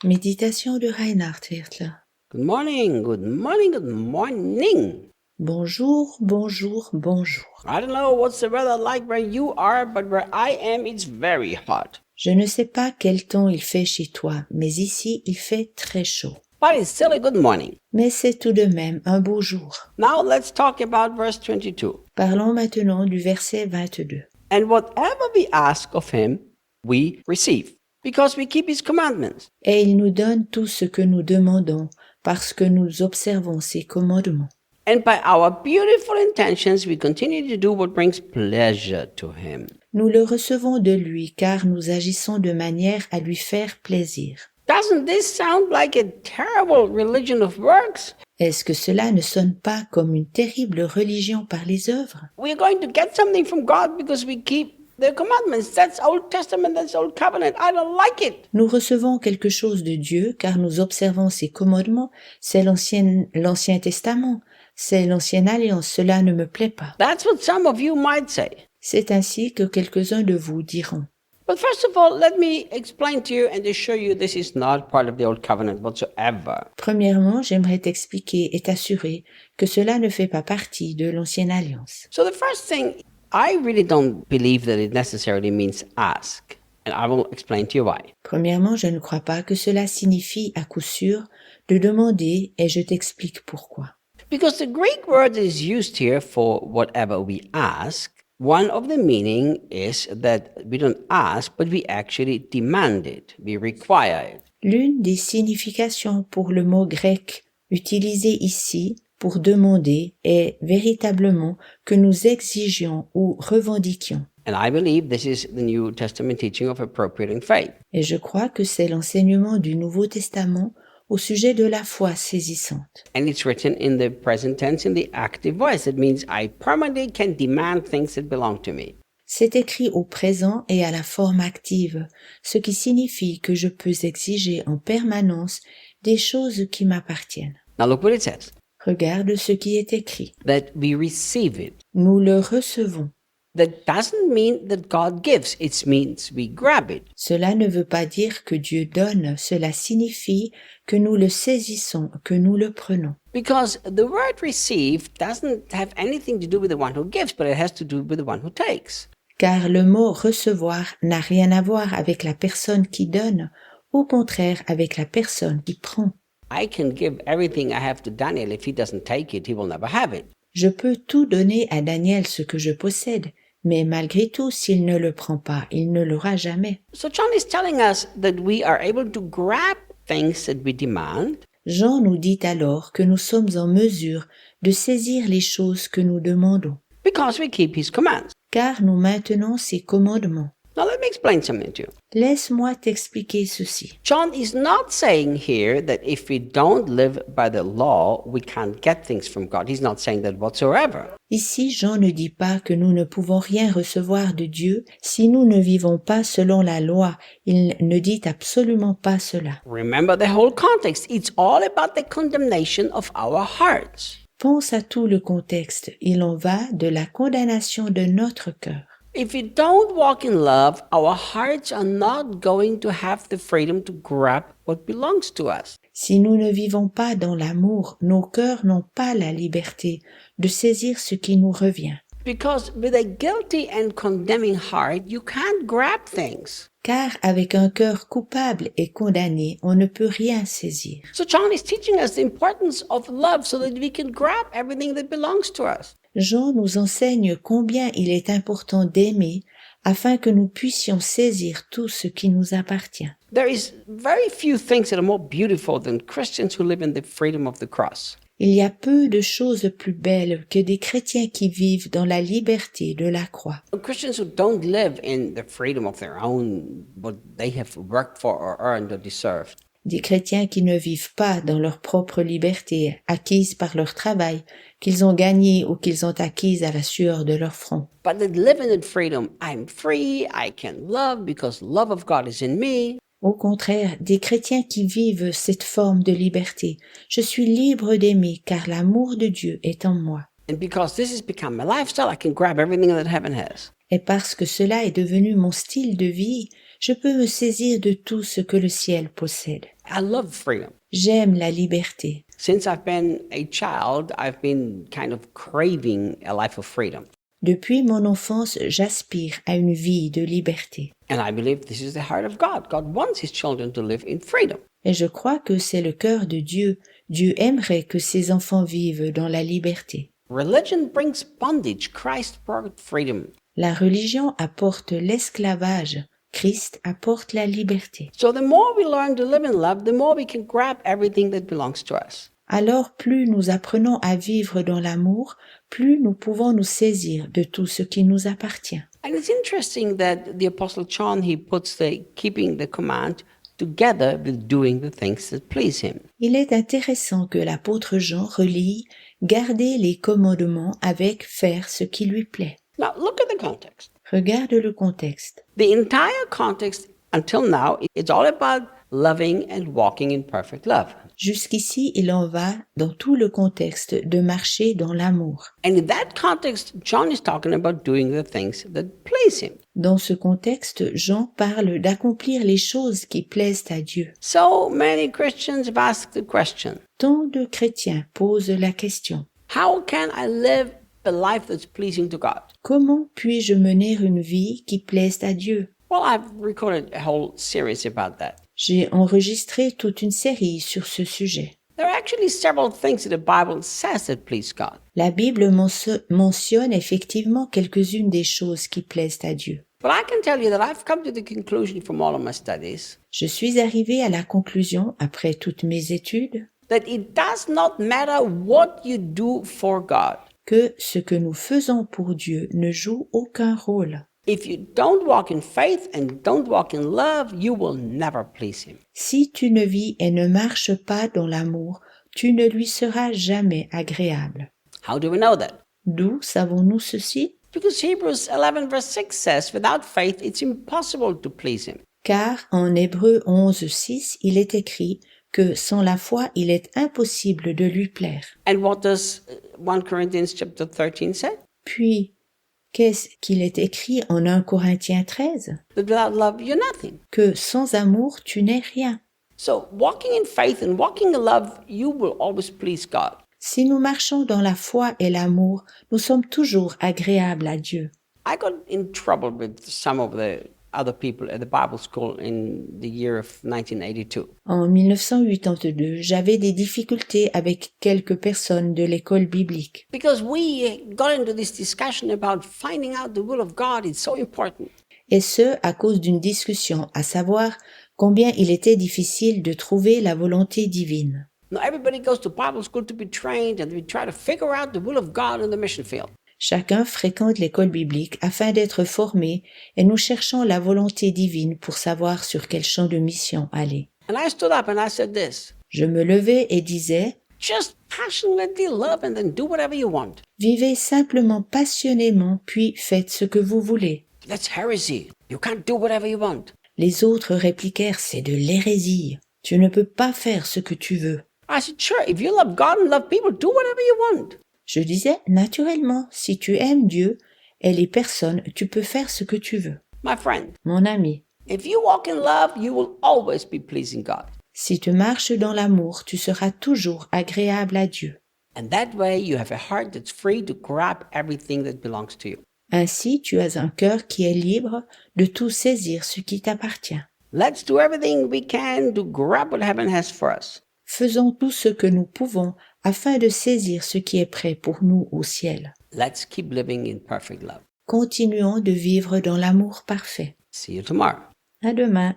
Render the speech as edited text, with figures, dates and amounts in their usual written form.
Méditation de Reinhard Hirtler. Good morning, good morning, good morning. Bonjour, bonjour, bonjour. I don't know what's the weather like where you are, but where I am, it's very hot. Je ne sais pas quel temps il fait chez toi, mais ici il fait très chaud. But it's still a good morning. Mais c'est tout de même un beau jour. Now let's talk about verse 22. Parlons maintenant du verset 22. And whatever we ask of him, we receive, because we keep his commandments. Et il nous donne tout ce que nous demandons, parce que nous observons ses commandements. And by our beautiful intentions, we continue to do what brings pleasure to him. Nous le recevons de lui, car nous agissons de manière à lui faire plaisir. Doesn't this sound like a terrible religion of works? Est-ce que cela ne sonne pas comme une terrible religion par les œuvres? We're going to get something from God because we keep the commandments. That's Old Testament, that's Old Covenant. I don't like it. Nous recevons quelque chose de Dieu car nous observons ses commandements. C'est l'Ancien Testament, c'est l'Ancienne Alliance. Cela ne me plaît pas. That's what some of you might say. C'est ainsi que quelques-uns de vous diront. But first of all, let me explain to you and to show you this is not part of the Old Covenant whatsoever. Premièrement, j'aimerais t'expliquer et t'assurer que cela ne fait pas partie de l'Ancienne Alliance. So the first thing, I really don't believe that it necessarily means ask. And I will explain to you why. Premièrement, je ne crois pas que cela signifie à coup sûr de demander et je t'explique pourquoi. Because the Greek word is used here for whatever we ask. One of the meaning is that we don't ask, but we actually demand it, we require it. L'une des significations pour le mot grec utilisé ici pour demander est véritablement que nous exigions ou revendiquions. And I believe this is the New Testament teaching of appropriating faith. Et je crois que c'est l'enseignement du Nouveau Testament au sujet de la foi saisissante. And it's written in the present tense in the active voice. It means I permanently can demand things that belong to me. C'est écrit au présent et à la forme active, ce qui signifie que je peux exiger en permanence des choses qui m'appartiennent. Now look what it says. Regarde ce qui est écrit. That we receive it. Nous le recevons. That doesn't mean that God gives. It means we grab it. Cela ne veut pas dire que Dieu donne, cela signifie que nous le saisissons, que nous le prenons. Because the word receive doesn't have anything to do with the one who gives, but it has to do with the one who takes. Car le mot recevoir n'a rien à voir avec la personne qui donne, au contraire avec la personne qui prend. I can give everything I have to Daniel. If he doesn't take it, he will never have it. Je peux tout donner à Daniel ce que je possède, mais malgré tout, s'il ne le prend pas, il ne l'aura jamais. So John is telling us that we are able to grab things that we demand. Jean nous dit alors que nous sommes en mesure de saisir les choses que nous demandons, Because we keep his commands. car nous maintenons ses commandements. Now let me explain something to you. Laisse-moi t'expliquer ceci. John is not saying here that if we don't live by the law, we can't get things from God. He's not saying that whatsoever. Ici, Jean ne dit pas que nous ne pouvons rien recevoir de Dieu si nous ne vivons pas selon la loi. Il ne dit absolument pas cela. Remember the whole context. It's all about the condemnation of our hearts. Pense à tout le contexte. Il en va de la condamnation de notre cœur. If we don't walk in love, our hearts are not going to have the freedom to grab what belongs to us. Si nous ne vivons pas dans l'amour, nos cœurs n'ont pas la liberté de saisir ce qui nous revient. Because with a guilty and condemning heart, you can't grab things. Car avec un cœur coupable et condamné, on ne peut rien saisir. So John is teaching us the importance of love so that we can grab everything that belongs to us. Jean nous enseigne combien il est important d'aimer afin que nous puissions saisir tout ce qui nous appartient. There is very few things that are more beautiful than Christians who live in the freedom of the cross. Il y a peu de choses plus belles que des chrétiens qui vivent dans la liberté de la croix. Christians who don't live in the freedom of their own, what they have worked for or earned or deserved. Des chrétiens qui ne vivent pas dans leur propre liberté, acquise par leur travail, qu'ils ont gagnée ou qu'ils ont acquise à la sueur de leur front. But that live in that freedom, I'm free, I can love because love of God is in me. Au contraire, des chrétiens qui vivent cette forme de liberté. Je suis libre d'aimer car l'amour de Dieu est en moi. And because this has become my lifestyle, I can grab everything that heaven has. Et parce que cela est devenu mon style de vie, Je peux me saisir de tout ce que le ciel possède. I love freedom. J'aime la liberté. Since I've been a child, I've been kind of craving a life of freedom. Depuis mon enfance, j'aspire à une vie de liberté. And I believe this is the heart of God. God wants his children to live in freedom. Et je crois que c'est le cœur de Dieu. Dieu aimerait que ses enfants vivent dans la liberté. Religion brings bondage. Christ brought freedom. La religion apporte l'esclavage. Christ apporte la liberté. So the more we learn to live in love, the more we can grab everything that belongs to us. Alors plus nous apprenons à vivre dans l'amour, plus nous pouvons nous saisir de tout ce qui nous appartient. And it's interesting that the Apostle John, he puts the keeping the command together with doing the things that please him. Il est intéressant que l'apôtre Jean relie garder les commandements avec faire ce qui lui plaît. Now look at the context. Regarde le contexte. The entire context until now, it's all about loving and walking in perfect love. Jusqu'ici, il en va dans tout le contexte de marcher dans l'amour. And in that context, John is talking about doing the things that please him. Dans ce contexte, Jean parle d'accomplir les choses qui plaisent à Dieu. So many Christians have asked the question, Tant de chrétiens posent la question. how can I live a life that's pleasing to God? Comment puis-je mener une vie qui plaise à Dieu? Well, I've recorded a whole series about that. J'ai enregistré toute une série sur ce sujet. There are actually several things that the Bible says that please God. La Bible mentionne effectivement quelques-unes des choses qui plaisent à Dieu. But I can tell you that I've come to the conclusion from all of my studies Je suis arrivée à la conclusion, après toutes mes études, that it does not matter what you do for God. que ce que nous faisons pour Dieu ne joue aucun rôle. If you don't walk in faith and don't walk in love, you will never please Him. Si tu ne vis et ne marches pas dans l'amour, tu ne lui seras jamais agréable. How do we know that? D'où savons-nous ceci? Because Hebrews 11 verse 6 says, without faith, it's impossible to please Him. Car en Hébreux 11:6, il est écrit que sans la foi, il est impossible de lui plaire. And what does 1 Corinthians chapter 13 say? Puis, qu'est-ce qu'il est écrit en 1 Corinthiens 13? That without love, you're nothing. Que sans amour, tu n'es rien. So walking in faith and walking in love, you will always please God. Si nous marchons dans la foi et l'amour, nous sommes toujours agréables à Dieu. I got in trouble with some of the other people at the Bible school in the year of 1982. En 1982, j'avais des difficultés avec quelques personnes de l'école biblique. Because we got into this discussion about finding out the will of God. It's so important. Et ce, à cause d'une discussion, à savoir combien il était difficile de trouver la volonté divine. Now everybody goes to Bible school to be trained and we try to figure out the will of God in the mission field. Chacun fréquente l'école biblique afin d'être formé et nous cherchons la volonté divine pour savoir sur quel champ de mission aller. And I stood up and I said this, Je me levais et disais, just passionately love and then do whatever you want. vivez simplement passionnément puis faites ce que vous voulez. That's heresy. You can't do whatever you want. Les autres répliquèrent, c'est de l'hérésie. Tu ne peux pas faire ce que tu veux. I said, sure, if you love God and love people, do whatever you want. Je disais, naturellement, si tu aimes Dieu et les personnes, tu peux faire ce que tu veux. My friend, Mon ami, if you walk in love, you will always be pleasing God. si tu marches dans l'amour, tu seras toujours agréable à Dieu. And that way you have a heart that's free to grab everything that belongs to you. Ainsi, tu as un cœur qui est libre de tout saisir ce qui t'appartient. Let's do everything we can to grab what heaven has for us. Faisons tout ce que nous pouvons afin de saisir ce qui est prêt pour nous au ciel. Let's keep living in perfect love. Continuons de vivre dans l'amour parfait. See you tomorrow. À demain.